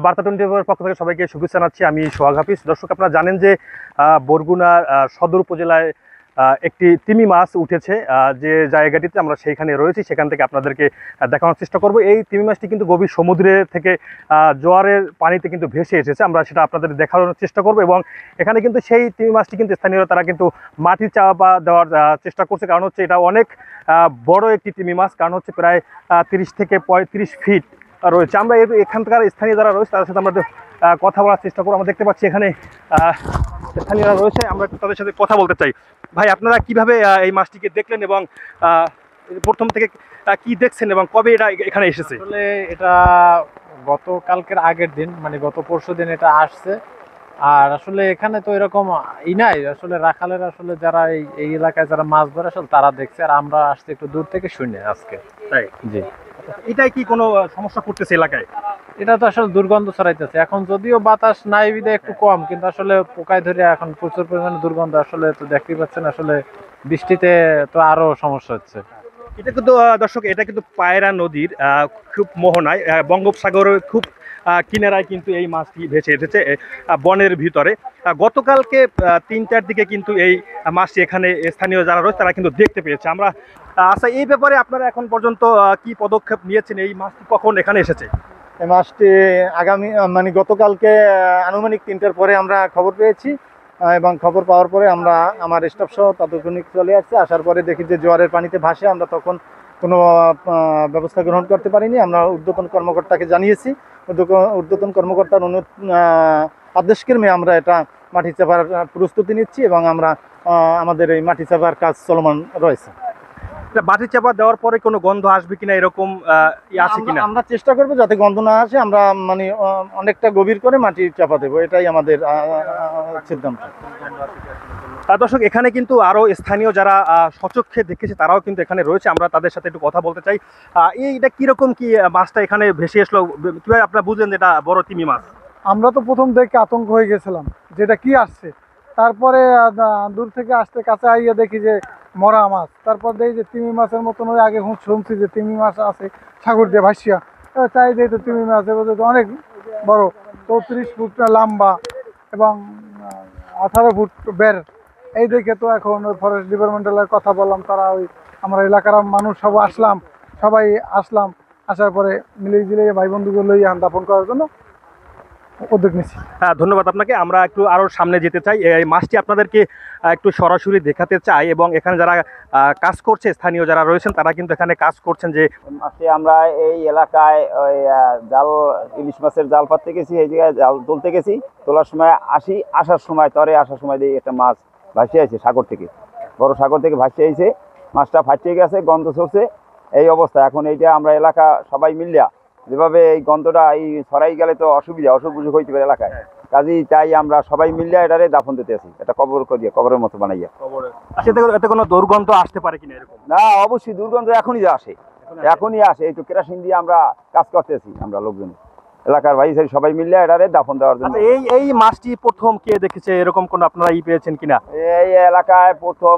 বার্তা 24 পক্ষ থেকে সবাইকে শুভেচ্ছা জানাচ্ছি। আমি সোহাগ হাফিজ। দর্শক, আপনারা জানেন যে বরগুনার সদর উপজেলায় একটি তিমি মাছ উঠেছে। যে জায়গাটিতে আমরা সেইখানে রয়েছি, সেখান থেকে আপনাদেরকে দেখানোর চেষ্টা করব। এই তিমি মাছটি কিন্তু গভীর সমুদ্রে থেকে জোয়ারের পানিতে কিন্তু ভেসে এসেছে। আমরা সেটা আপনাদের দেখানোর চেষ্টা করব এবং এখানে কিন্তু সেই তিমি মাছটি কিন্তু স্থানীয়রা তারা কিন্তু মাটির চাপা দেওয়ার চেষ্টা করছে। কারণ হচ্ছে এটা অনেক বড় একটি তিমি মাছ, কারণ হচ্ছে প্রায় 30 থেকে 35 ফিট রয়েছে। আমরা এখানকার স্থানীয় যারা রয়েছে তাদের সাথে আমরা কথা বলার চেষ্টা করবো। আমরা দেখতে পাচ্ছি এখানে স্থানীয়রা রয়েছে, আমরা তাদের সাথে কথা বলতে চাই। ভাই, আপনারা কিভাবে এই মাছটিকে দেখলেন এবং প্রথম থেকে কি দেখছেন এবং কবে এটা এখানে এসেছে? আসলে এটা গতকালকের আগের দিন, মানে গত পরশু দিন এটা আসছে। আর আসলে এখানে তো এরকম নাই, আসলে রাখালের আসলে যারা এই এলাকায় যারা মাছ ধরে আসলে তারা দেখছে, আর আমরা আসছি একটু দূর থেকে শুনে আজকে। তাই? জি। এটাই কি কোনো সমস্যা করতেছে এলাকায়? এটা তো আসলে দুর্গন্ধ ছড়াইতেছে। এখন যদিও বাতাস নাই বিধে একটু কম, কিন্তু আসলে পোকায় ধরে এখন প্রচুর পরিমাণে দুর্গন্ধ। আসলে তো দেখতেই পাচ্ছেন, আসলে বৃষ্টিতে তো আরো সমস্যা হচ্ছে। এটা কিন্তু দর্শক, এটা কিন্তু পায়রা নদীর খুব মোহনায়, বঙ্গোপসাগরের খুব কিনারায় কিন্তু এই মাছটি ভেসে এসেছে বনের ভিতরে। গতকালকে 3টার দিকে কিন্তু এই মাছটি এখানে স্থানীয় যারা রয়েছে তারা কিন্তু দেখতে পেয়েছে। আমরা আচ্ছা, এই ব্যাপারে আপনারা এখন পর্যন্ত কি পদক্ষেপ নিয়েছেন? এই মাছটি কখন এখানে এসেছে? এই মাছটি মানে গতকালকে আনুমানিক 3টার পরে আমরা খবর পেয়েছি, এবং খবর পাওয়ার পরে আমরা আমার স্টাফ সহ তাৎক্ষণিক চলে আসছে। আসার পরে দেখি যে জোয়ারের পানিতে ভাসে। আমরা তখন কোনো ব্যবস্থা গ্রহণ করতে পারিনি। আমরা ঊর্ধ্বতন কর্মকর্তাকে জানিয়েছি। ঊর্ধ্বতন কর্মকর্তার আদেশক্রমে আমরা এটা মাটি চাপার প্রস্তুতি নিচ্ছি এবং আমরা আমাদের এই মাটি চাপার কাজ চলমান রয়েছে। মাটি চাপা দেওয়ার পরে কোনো গন্ধ আসবে কিনা, এরকম আছে কিনা? আমরা চেষ্টা করবো যাতে গন্ধ না আসে। আমরা মানে অনেকটা গভীর করে মাটি চাপা দেবো, এটাই আমাদের সিদ্ধান্ত। দর্শক, এখানে কিন্তু আরো স্থানীয় যারা সচক্ষে দেখেছে তারাও কিন্তু এখানে রয়েছে। আমরা তাদের সাথে একটু কথা বলতে চাই। এইটা কিরকম কি মাছটা এখানে ভেসে আসলো, কিভাবে আপনারা বুঝলেন যে এটা বড় তিমি মাছ? আমরা তো প্রথম দেখে আতঙ্ক হয়ে গেছিলাম যেটা কি আসছে। তারপরে দূর থেকে আসতে কাছে আইয়া দেখি যে মরা মাছ। তারপর দেখি যে তিমি মাছের মতন, ওই আগে শুনছি যে তিমি মাছ আছে সাগর দিয়ে ভাসিয়া, চাই দেখি তো তিমি মাছ অনেক বড়, 34 ফুট লম্বা এবং 18 ফুট বের। এই দেখে তো এখন ওই ফরেস্ট ডিপার্টমেন্টের কথা বললাম, তারা ওই আমরা এলাকার মানুষ সবাই আসলাম। আসার পরে মিলে ভাই বন্ধুগুলো লইয়া দাফন করার জন্য উদ্যোগ নিচ্ছি। হ্যাঁ, ধন্যবাদ আপনাকে। আমরা একটু আরো সামনে যেতে চাই, এই মাছটি আপনাদেরকে একটু সরাসরি দেখাতে চাই এবং এখানে যারা কাজ করছে, স্থানীয় যারা রয়েছেন তারা কিন্তু এখানে কাজ করছেন। যে মাছটি আমরা এই এলাকায় ওই জাল ইলিশ মাছের জাল পাততে গেছি, এই জায়গায় জাল তুলতে গেছি। তোলার সময় আসার সময় তরে আসার সময় দিয়ে একটা মাছ ভাসিয়ে আছে সাগর থেকে, বড় সাগর থেকে ভাসিয়ে আইছে। মাছটা ফাটিয়ে গেছে, গন্ধ ছড়ছে, এই অবস্থা। এখন এইটা আমরা এলাকা সবাই মিলিয়া যেভাবে এই গন্ধটা এই ছড়াই গেলে তো অসুখ হইতে পারে এলাকায়, কাজেই তাই আমরা সবাই মিলিয়া এটারে দাফন দিতে আছি, এটা কবর করিয়া, কবরের মতো বানাইয়া। এতে কোনো দুর্গন্ধ আসতে পারে কিনা এরকম? না, অবশ্যই দুর্গন্ধ এখনই আসে, এখনই আসে। এই তো কেরোসিন দিয়ে আমরা কাজ করতেছি, আমরা লোকজন এলাকার ভাই সবাই মিলে এটারে দাফন দেওয়ার জন্য। এই মাছটি প্রথম কে দেখেছে, এরকম কোন আপনারা পেয়েছেন কিনা? এই এলাকায় প্রথম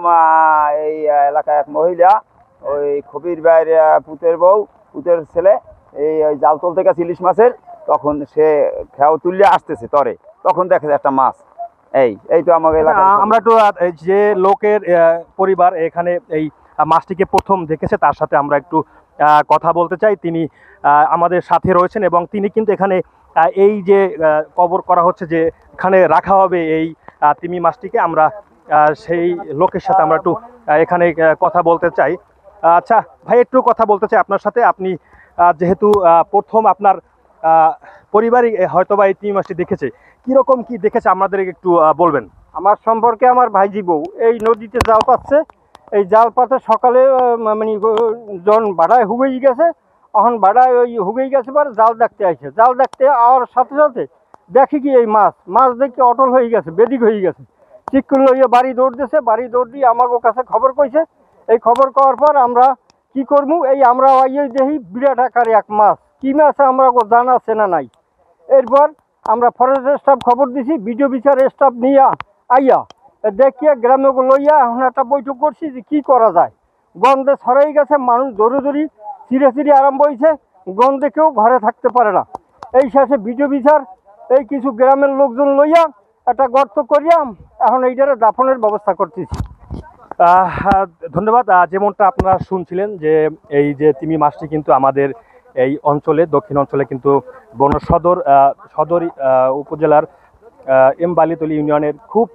এই এলাকায় এক মহিলা, ওই খবির ভাইয়ের পুতের ছেলে, এই জাল তুলতে গেছে ইলিশ মাছের, তখন সে খেয়াও তুললে আসতেছে তরে, তখন দেখে একটা মাছ। এই তো আমাকে আমরা একটু যে লোকের পরিবার এখানে এই মাছটিকে প্রথম দেখেছে তার সাথে আমরা একটু কথা বলতে চাই। তিনি আমাদের সাথে রয়েছেন এবং তিনি কিন্তু এখানে এই যে কবর করা হচ্ছে, যে এখানে রাখা হবে এই তিমি মাছটিকে, আমরা সেই লোকের সাথে আমরা একটু এখানে কথা বলতে চাই। আচ্ছা ভাই, একটু কথা বলতে চাই আপনার সাথে। আপনি যেহেতু প্রথম আপনার পরিবারই হয়তোবা এই তিমি মাছটি দেখেছে, কিরকম কি দেখেছে আমাদের একটু বলবেন? আমার সম্পর্কে আমার ভাইজি বউ এই নদীতে জাল পাচ্ছে। এই জাল পাতে সকালে মানে জন ভাড়ায় হুগেই গেছে, এখন ভাড়ায় ওই হুগেই গেছে পরে জাল দেখতে আসছে। জাল দেখতে আওয়ার সাথে সাথে দেখি কি এই মাছ দেখে অটল হয়ে গেছে, বেদিক হয়ে গেছে। চিক্কুল লইয়ে বাড়ি দৌড় দিয়েছে, বাড়ি দৌড় দিয়ে আমাকে কাছে খবর কইছে। এই খবর পাওয়ার পর আমরা কি করবো, এই আমরা আইয়ে দেখি বিরাট আকারে এক মাছ। কি মাছ আমরা জানা আছে না নাই। এরপর আমরা ফরেস্ট স্টাফ খবর দিছি, বিডিও বিচার স্টাফ নিয়ে আইয়া দেখিয়া গ্রামে লইয়া এখন একটা বৈঠক করছি যে কী করা যায়। গন্ধে ছড়াই গেছে, মানুষ জোরে চিরে আরম্ভ হয়েছে, গন্ধে কেউ ঘরে থাকতে পারে না। এই শেষে বিজু বিচার এই কিছু গ্রামের লোকজন লইয়া একটা গর্ত করিয়া এখন এইটারে দাফনের ব্যবস্থা করতেছি। ধন্যবাদ। যেমনটা আপনারা শুনছিলেন যে এই যে তিমি মাছটি কিন্তু আমাদের এই অঞ্চলে দক্ষিণ অঞ্চলে কিন্তু সদর উপজেলার এম বালিতলী ইউনিয়নের খুব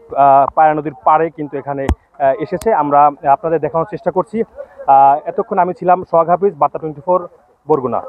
পায়রা নদীর পাড়ে কিন্তু এখানে এসেছে। আমরা আপনাদের দেখানোর চেষ্টা করছি। এতক্ষণ আমি ছিলাম সোহাগ হাফিজ, বার্তা 24 বরগুনা।